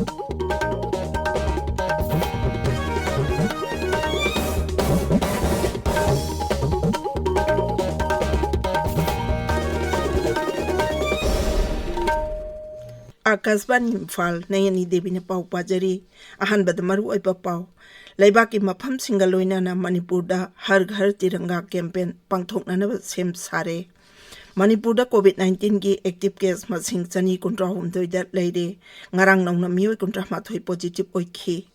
Akasban Imphal Nayani Devi na pau pajari ahan badamaru ay pau laibaki mafam singaloina na Manipurda har ghar tiranga campaign pangthok na sem sare Manipurda COVID-19 gi active case masing chani kuntra humdoi da leide ngarang nong na mioi kuntra mathoi positive oikhi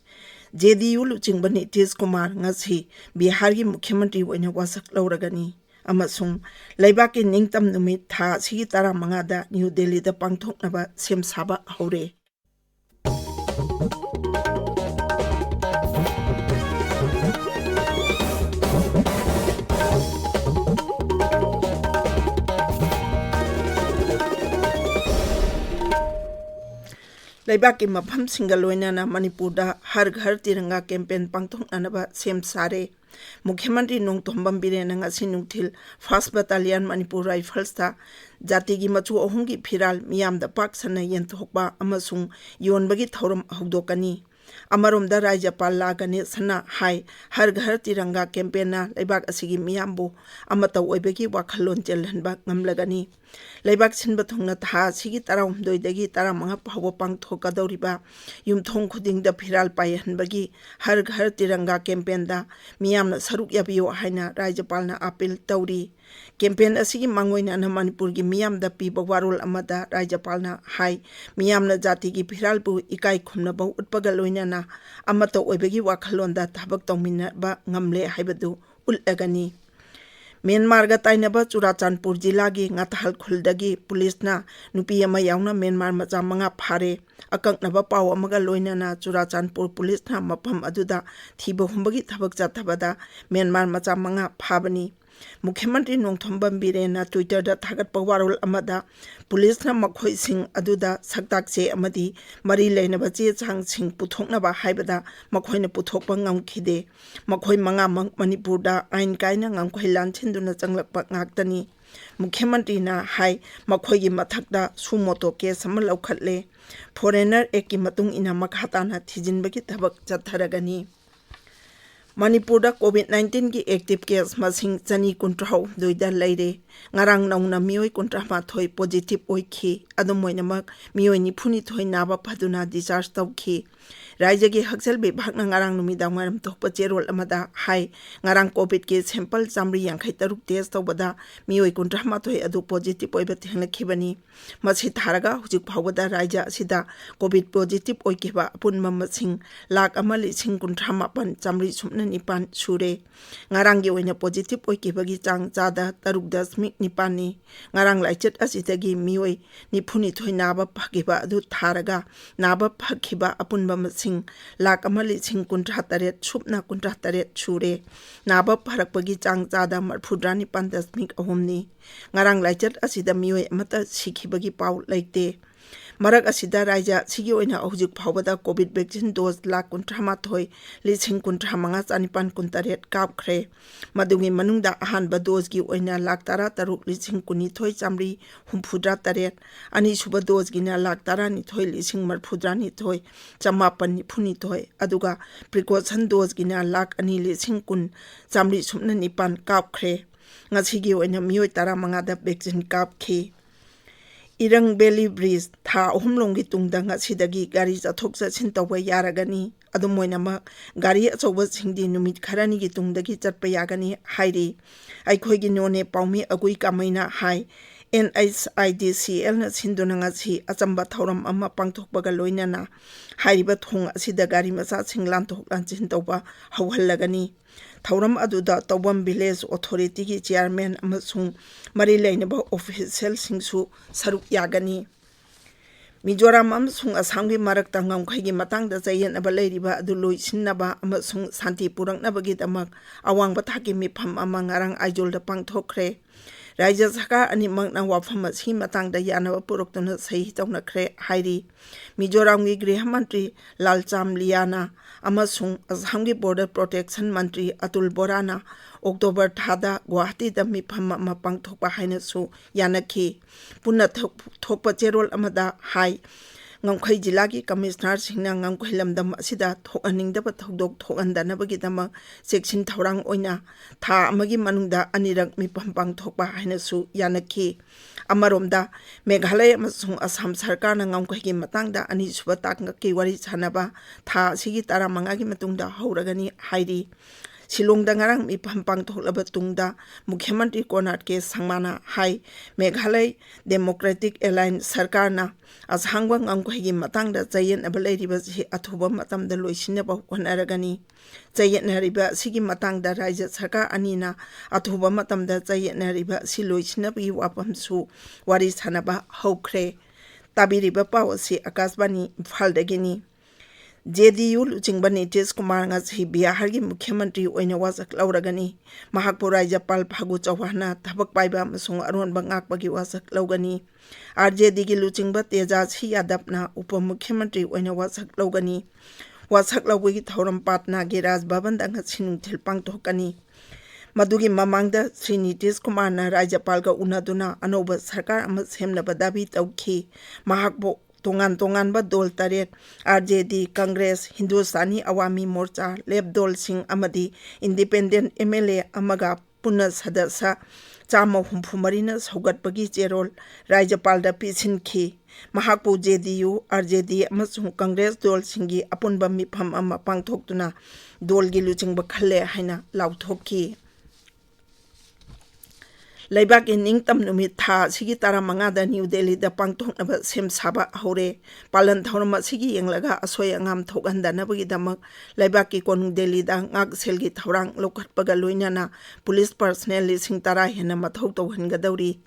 JDU luchingba Tis Kumar ngasi Bihar gi Mukhyamantri oina wasak lauragani amasung laibaki ningtam numit tha sigi tara mangada New Delhi da pangthoknaba sem saba haure laibaki mafam singaloina na Manipurda har ghar tiranga campaign pangthoknaba sem sare Mukhyamantri Nongtombam Biren ngasi nungthil 1st Battalion Manipur Rifles ta jati gi machu ahum gi phiral miyam da pak sana yenthokba amasung yonbagi thorum hogdokani amaromda Rajyapal lagane sana hai har ghar tiranga campaign na laibak asigi miyambu amata oibagi wakhalon chelhanba ngamlagani laibak sinba thongna tha sigi taram doidagi taramanga phawa pangthokadoriba yumthong khuding da phiral paihanbagi har ghar tiranga campaign da miyamna saruk yabiyo haina Rajyapal na appeal tawri campaign asigi mangoina na Manipur gi miyam da piba warol amada Rajyapal na hai miyamna jati gi phiral bu ikai khumna ba utpagaloina na amata oibagi wakhalon da thabak tawmina ba ngamle haibadu ulagani Myanmar ga tainaba Churachandpur jila gi ngathal khuldagi police na nupi ama yauna Myanmar macha manga phare akaknaba paw amaga loina na Churachandpur police na mapam aduda thiba humbagi thabak chathabada Myanmar macha manga phabani Mukhyamantri Nongtombam Biren na Twitter da thagat pawarol amada police na makhoi sing aduda saktak che amadi mari leinaba che chang sing puthoknaba haibada makhoina puthokpa ngamkhide makhoi manga Manipur da ain kaina ngamkhoi lanchinduna changlakpa ngaktani Mukhyamantri na hai makhoi gi mathakda sumoto case ama laukhatle foreigner act ki matung ina makhata na thijinbagi thabak chatharagani Manipurda COVID-19 ki active case masing chani kuntrau doida leire ngarang nauna mioi kuntra mathoi positive oikhi adumoinamak mioi ni phuni thoi naba phaduna discharge tawkhi Raja gi Haksal Bibhag na ngarang numidang ngaram tokpa cherol amada hai ngarang COVID ke sample chamri yangkhai taruk test tawbada mioi kuntra mathoi adu positive oiba thenglakibani masi tharaga hujik phawada raja sida COVID positive oikiba apunma masing lak amali sing kuntra mapan chamri sumna nipan sure ngarang gi oina positive oikibagi chang chada taruk dasmik nipani ngarang laichet asitagi mioi ni phuni thoi naba phagiba adu tharaga naba phakhiba apunba masing lak amali sing kuntra taret supna kuntra taret sure naba pharakpagi chang chada marphudrani pandasmik ahumni ngarang laichet asida mioi amata sikhibagi paw laite Marak asida raja sigi oina ahujik phawbada COVID vaccine dose lak kuntra mathoi lising kuntra manga chanipan kuntaret kapkhre madugi manungda ahanba dose gi oina lak tara taruk lising kuni thoi chamri humphudra taret ani suba dose gi na lak tara ni thoi lising marphudra ni thoi chamapan ni phuni thoi aduga precaution dose gi na lak ani lising kun chamri sumna nipan kapkhre ngasigi oina mioi tara manga da vaccine kapkhi Irang Valley Bridge tha ahumlonggi tungda ngasidagi gari chathok chachin tawba yaragani adumoinama gari achoba singdi numit kharani gi tungdagi chatpa yagani hairi aikhoigi none paumi agui kamaina hai NHIDCL na sinduna ngasi achamba thoram ama pangthokbaga loinana hairiba thong asida gari macha singlan thok lanchin tawba hawhallagani Thauram aduda Tawam Village Authority ki chairman amasung mari lainaba official singsu saruk yagani Mizoram amasung Assam gi marakta ngamkhai gi matangda chayen aba leiriba adu loisinaba amasung santi purangnabagi damak awangba thaki mifam ama ngarang aijolda pangthokre Raja Saka ani mangna wafam si matangda yanaba puroktona sahi tawnakhre hairi Mizoram gi Griha Mantri Lalcham Liana amasung Assam gi Border Protection Mantri Atul Borana October thada Guwahati da mifam ama pangthokpa haina su yanakhi punna thokpa cherol amada hai ngangkhoi jila gi commissioner singna ngangkhoi lamdam asida thokaningdaba thodok thokandanabagidama section thorang oina tha amagi manungda anirak mipam pangthokpa haina su yanakhi amaromda Meghalaya amasung Assam sarkarna ngangkhoi gi matangda ani suba taknga ki wari chanaba tha sigi taramanga gi matungda hauragani hairi Shillongda ngarang mipam pangthoklaba tungda Mukhyamantri Konark ke sangmana hai Meghalaya Democratic Alliance sarkarna ashangwa ngangkhoi gi matangda chayen abalairiba si athuba matamda loisinaba honaragani chayetnariba sigi matangda raija sarkar anina athuba matamda chayetnariba si loisinabagi wapamsu wari sanaba haukhre tabiriba pawasi akasbani Imphaldagini JDU Luchingba Nitish Kumar ngasi Bihar gi Mukhyamantri oina wasak lauragani Mahakpu Rajyapal Phagu Chauhana thabak paiba amasung aronba ngakpagi wasak laugani RJD gi Luchingba Tejasvi Yadavna Upamukhyamantri oina wasak laugani wasak laugagi thauram patna gi Raj Bhavan da ngasi nungthil pangthokani Madugi mamangda Sri Nitish Kumar na Rajyapal ga unaduna anoba sarkar ama semnaba dabi tawkhi Mahakpu Tongan ba dol taret RJD Congress Hindustani Awami Morcha Leb Dol Singh Amadi Independent MLA Amaga Puna Sadasa Chama Humfumarina Saugatpagi Cherol Rajyapalda Pisinki Mahakpu JDU RJD amasung Congress Dol Singhi Apunba Mipam ama pangthoktuna Dolgi Luchingba Khale haina lauthokki Laibak in Ningtam Numit Tha Sigi Taramangada New Delhi da Pangtonaba Sem Saba Hore Palan Thorma Sigi Yanglaga Asoya Ngam Thoganda Nabagi Damak Laibaki Konung Delhi da Ngak Selgi Thorang Lokat Pagaluinana Police Personnel Sing Tara Hena Mathoto Hengadauri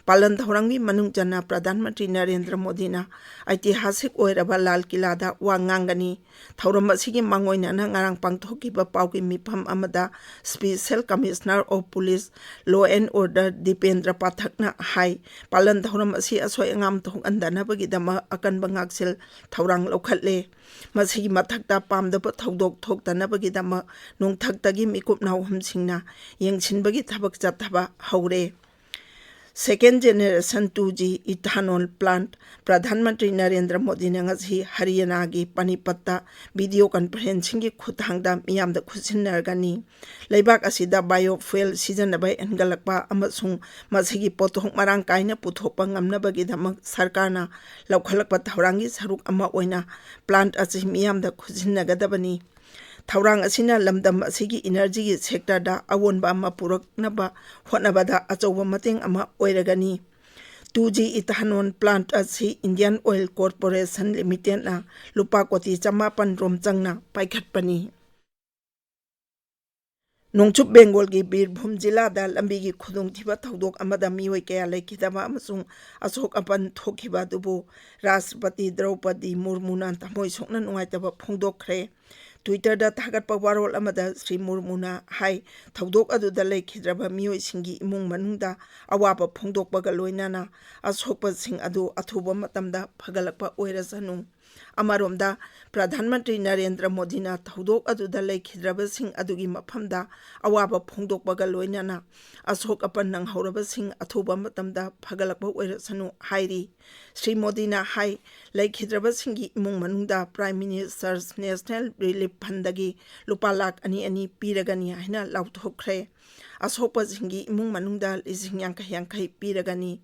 Palan Thorangi Manung Jana Pradhan Mantri Narendra Modina Aitihasik Oiraba Lal Kilada Wangangani Thorama Sigi Mangoina Ngarang Pangthoki Pauki Mipam Amada Special Commissioner of Police Law and Order Dipendra Pathakna Hai Palan Thoram Asi Asoy Ngam Thong Andanabagidama Akan Bangaksel Thorang Lokatle Masigi Matakta Pam the Pothodok Tok Tanabagidama Nung Taktagi Mikup Nawham Singna Yang Sinbagi Tabak Jataba Haure Second Generation 2G Ethanol Plant Pradhan Mantri Narendra Modi ngasi Haryana gi Panipatta Video Conferencing gi Khuthangda Miyamda Khusinargani Laibak asida biofuel sijanaba engalakpa amasung masigi pothok marang kaina puthokpa ngamnabagi damak sarkarna laukhalakpa thaurangi saruk ama oina plant asi miyamda khusinnagadabani Thaurang asina lamdam asigi energy gi sector da awonba ama puraknaba hotnabada achoba mateng ama oiragani 2G ethanol plant asi Indian Oil Corporation Limited na lupa koti chamapan rom changna paikhatpani Nongchup Bengal gi Birbhum jila da lambi gi khudung thiba thodok amada mioi kaya laikhidaba amasung asok apan thokhiba dubu Rashtrapati Draupadi Murmu na tamoi sokna nungaitaba phongdokhre Twitter da thagatpa warol amada Sri Murmuna hai thodok aduda laikhidraba mioi singi imung manungda awaba phongdokpaga loinana asokpa sing adu athuba matamda phagalakpa oirasanu Amaromda Pradhan Mantri Narendra Modi na thodok aduda laikhidraba sing adugi maphamda awaba phongdokpaga loinana asok apan nang hauraba sing athuba matamda phagalakpa oirasanu hairi Sri Modi na hai laikhidraba singi imung manungda Prime Minister's National Relief Fundagi lupa lakh ani piragani haina lauthokre asokpa singi imung manungda lising yangkai piragani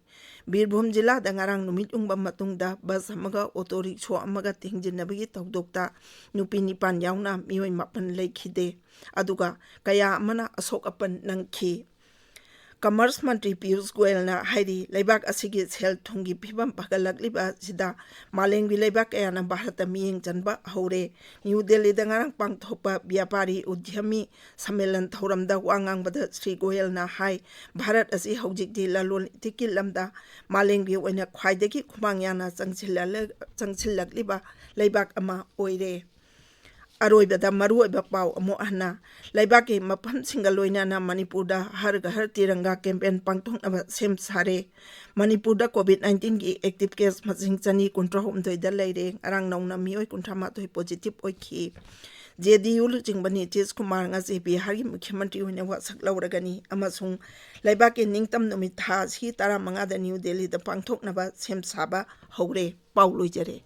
Birbhum jila da ngarang numit ungba matungda bus amaga auto rickshaw amaga tingjinabagi tawdokta nupi nipan yauna mioi mapan laikhide aduga kaya amana asok apan nangkhi Commerce Mantri Piyush Goyal na hairi laibak asigi sel thungi phibam pagalakliba sida malengwi laibak ayana Bharata miyeng janba haure New Delhi da ngarang pangthokpa Vyapari Udyami Sammelan Thoramda wangangbada Sri Goyal na hai Bharat asi haujikdi lalol tikil lamda malengwi oina khwaidagi khumang yana changchillakliba laibak ama oire Aroibada maruoiba pau amo ahna laibaki mapam singaloina na Manipurda har ghar tiranga campaign pangtongnaba sem sare Manipurda COVID-19 gi active case masing chani kuntra homdoi da leire arang nauna mioi kuntra matoi positive oikhi JDU Luchingba Nitish Kumar ngasi Bihar gi Mukhyamantri hoina wasak lauragani amasung laibaki ningtam numit tha si 15 da New Delhi da pangthoknaba sem saba haure pau loijare